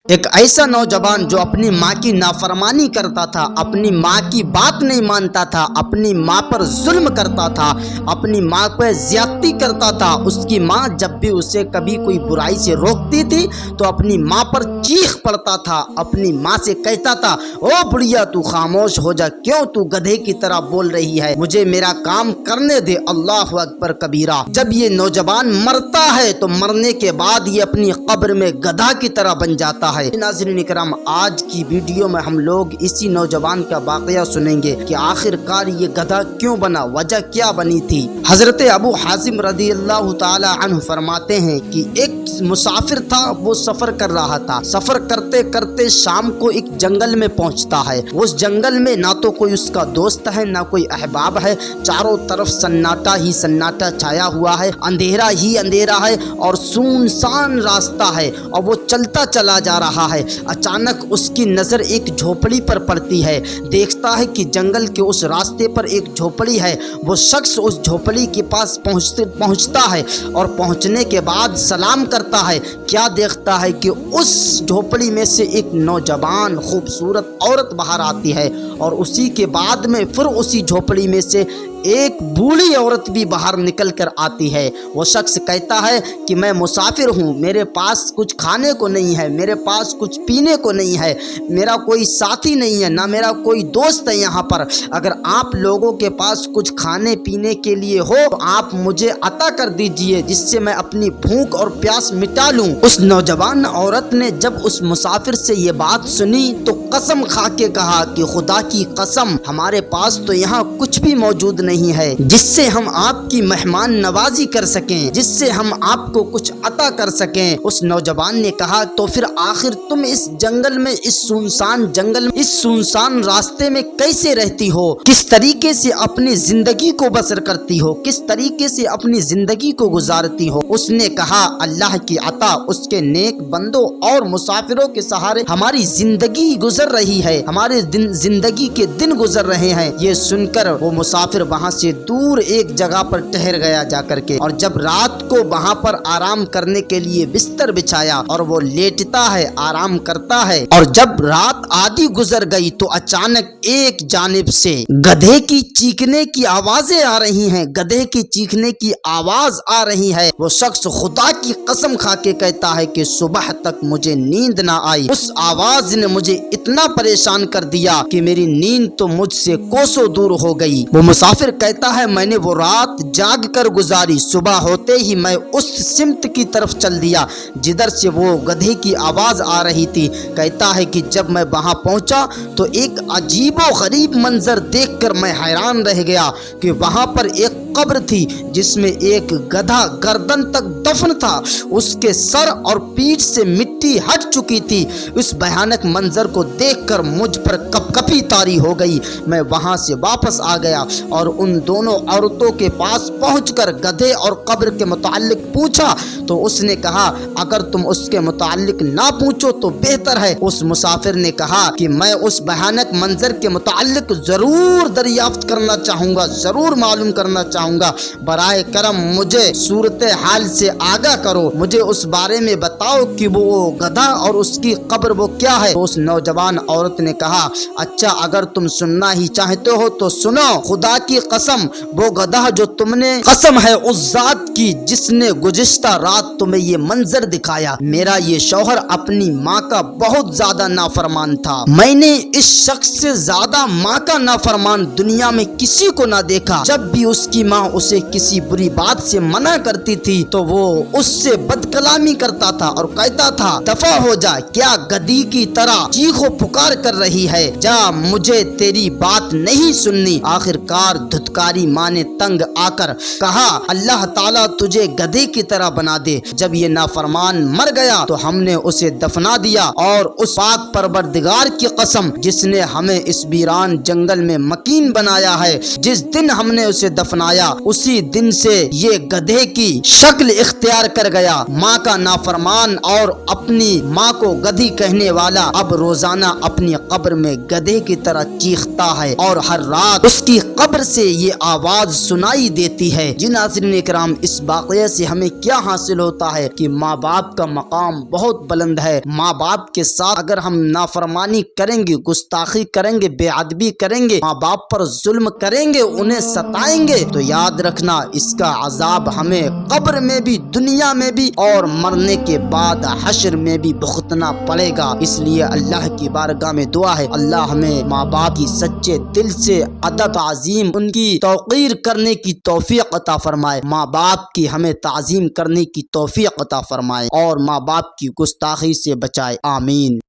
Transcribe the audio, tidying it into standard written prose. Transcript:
ایک ایسا نوجوان جو اپنی ماں کی نافرمانی کرتا تھا، اپنی ماں کی بات نہیں مانتا تھا، اپنی ماں پر ظلم کرتا تھا، اپنی ماں پہ زیادتی کرتا تھا۔ اس کی ماں جب بھی اسے کبھی کوئی برائی سے روکتی تھی تو اپنی ماں پر چیخ پڑتا تھا، اپنی ماں سے کہتا تھا، او بڑھیا تو خاموش ہو جا، کیوں تو گدھے کی طرح بول رہی ہے، مجھے میرا کام کرنے دے۔ اللہ اکبر کبیرہ۔ جب یہ نوجوان مرتا ہے تو مرنے کے بعد یہ اپنی قبر میں گدھا کی طرح بن جاتا ہے۔ ناظرین کرام، آج کی ویڈیو میں ہم لوگ اسی نوجوان کا واقعہ سنیں گے کہ آخر کار یہ گدھا کیوں بنا، وجہ کیا بنی تھی۔ حضرت ابو حازم رضی اللہ تعالی عنہ فرماتے ہیں کہ ایک مسافر تھا، وہ سفر کر رہا تھا۔ سفر کرتے کرتے شام کو ایک جنگل میں پہنچتا ہے۔ اس جنگل میں نہ تو کوئی اس کا دوست ہے، نہ کوئی احباب ہے، چاروں طرف سناٹا ہی سناٹا چھایا ہوا ہے، اندھیرا ہی اندھیرا ہے اور سنسان راستہ ہے، اور وہ چلتا چلا جا رہا ہے۔ اچانک اس کی نظر ایک جھوپڑی پر پڑتی ہے۔ دیکھتا ہے کہ جنگل کے اس راستے پر ایک جھوپڑی ہے۔ وہ شخص اس جھوپڑی کے پاس پہنچتا ہے اور پہنچنے کے بعد سلام کرتا ہے۔ کیا دیکھتا ہے کہ اس جھوپڑی میں سے ایک نوجوان خوبصورت عورت باہر آتی ہے، اور اسی کے بعد میں پھر اسی جھوپڑی میں سے ایک بوڑھی عورت بھی باہر نکل کر آتی ہے۔ وہ شخص کہتا ہے کہ میں مسافر ہوں، میرے پاس کچھ کھانے کو نہیں ہے، میرے پاس کچھ پینے کو نہیں ہے، میرا کوئی ساتھی نہیں ہے، نہ میرا کوئی دوست ہے یہاں پر۔ اگر آپ لوگوں کے پاس کچھ کھانے پینے کے لیے ہو تو آپ مجھے عطا کر دیجئے، جس سے میں اپنی بھوک اور پیاس مٹا لوں۔ اس نوجوان عورت نے جب اس مسافر سے یہ بات سنی تو قسم کھا کے کہا کہ خدا کی قسم، ہمارے پاس تو یہاں کچھ بھی موجود نہیں ہے جس سے ہم آپ کی مہمان نوازی کر سکیں، جس سے ہم آپ کو کچھ عطا کر سکیں۔ اس نوجوان نے کہا، تو پھر آخر تم اس جنگل میں، اس سنسان جنگل میں، اس سنسان راستے میں کیسے رہتی ہو؟ کس طریقے سے اپنی زندگی کو بسر کرتی ہو؟ کس طریقے سے اپنی زندگی کو گزارتی ہو؟ اس نے کہا، اللہ کی عطا، اس کے نیک بندوں اور مسافروں کے سہارے ہماری زندگی گزر رہی ہے، ہمارے زندگی کے دن گزر رہے ہیں۔ یہ سن کر وہ مسافر وہاں سے دور ایک جگہ پر ٹھہر گیا جا کر کے، اور جب رات کو وہاں پر آرام کرنے کے لیے بستر بچھایا اور وہ لیٹتا ہے، آرام کرتا ہے، اور جب رات آدھی گزر گئی تو اچانک ایک جانب سے گدھے کی چیخنے کی آوازیں آ رہی ہیں، گدھے کی چیخنے کی آواز آ رہی ہے۔ وہ شخص خدا کی قسم کھا کے کہتا ہے کہ صبح تک مجھے نیند نہ آئی، اس آواز نے مجھے اتنا پریشان کر دیا کہ میری نیند تو مجھ سے کوسوں دور ہو گئی۔ وہ مسافر کہتا ہے، میں نے وہ رات جاگ کر گزاری، صبح ہوتے ہی میں اس سمت کی طرف چل دیا جدھر سے وہ گدھے کی آواز آ رہی تھی۔ کہتا ہے کہ جب میں وہاں پہنچا تو ایک عجیب و غریب منظر دیکھ کر میں حیران رہ گیا کہ وہاں پر ایک قبر تھی جس میں ایک گدھا گردن تک دفن تھا، اس کے سر اور پیٹھ سے مٹی ہٹ چکی تھی۔ اس بھیانک منظر کو دیکھ کر مجھ پر کپکپی طاری ہو گئی۔ میں وہاں سے واپس آ گیا اور ان دونوں عورتوں کے پاس پہنچ کر گدھے اور قبر کے متعلق پوچھا تو اس نے کہا، اگر تم اس کے متعلق نہ پوچھو تو بہتر ہے۔ اس مسافر نے کہا کہ میں اس بھیانک منظر کے متعلق ضرور دریافت کرنا چاہوں گا، ضرور معلوم کرنا چاہوں گا، براہ کرم مجھے صورتحال سے آگاہ کرو، مجھے اس بارے میں بتاؤ کہ وہ گدھا اور اس کی قبر وہ کیا ہے۔ تو اس نوجوان عورت نے کہا، اچھا اگر تم سننا ہی چاہتے ہو تو سنو، خدا کی قسم، وہ گدھا جو تم نے، قسم ہے اس ذات کی جس نے گزشتہ رات تمہیں یہ منظر دکھایا، میرا یہ شوہر اپنی ماں کا بہت زیادہ نافرمان تھا۔ میں نے اس شخص سے زیادہ ماں کا نافرمان دنیا میں کسی کو نہ دیکھا۔ جب بھی اس کی ماں اسے کسی بری بات سے منع کرتی تھی تو وہ اس سے بد کلامی کرتا تھا اور کہتا تھا، دفع ہو جا، کیا گدھی کی طرح چیخ و پکار کر رہی ہے، جا، مجھے تیری بات نہیں سننی۔ آخر کار دھتکاری ماں نے تنگ آ کر کہا، اللہ تعالیٰ تجھے گدھے کی طرح بنا دے۔ جب یہ نافرمان مر گیا تو ہم نے اسے دفنا دیا، اور اس پاک پروردگار کی قسم جس نے ہمیں اس ویران جنگل میں مکین بنایا ہے، جس دن ہم نے اسے دفنایا گیا اسی دن سے یہ گدھے کی شکل اختیار کر گیا۔ ماں کا نافرمان اور اپنی ماں کو گدھی کہنے والا اب روزانہ اپنی قبر میں گدھے کی طرح چیختا ہے اور ہر رات اس کی قبر سے یہ آواز سنائی دیتی ہے۔ جی ناظرین اکرام، اس واقعے سے ہمیں کیا حاصل ہوتا ہے کہ ماں باپ کا مقام بہت بلند ہے۔ ماں باپ کے ساتھ اگر ہم نافرمانی کریں گے، گستاخی کریں گے، بے ادبی کریں گے، ماں باپ پر ظلم کریں گے، انہیں ستائیں گے، تو یاد رکھنا اس کا عذاب ہمیں قبر میں بھی، دنیا میں بھی، اور مرنے کے بعد حشر میں بھی بھگتنا پڑے گا۔ اس لیے اللہ کی بارگاہ میں دعا ہے اللہ ہمیں ماں باپ کی سچے دل سے ادب تعظیم، ان کی توقیر کرنے کی توفیق عطا فرمائے، ماں باپ کی ہمیں تعظیم کرنے کی توفیق عطا فرمائے اور ماں باپ کی گستاخی سے بچائے، آمین۔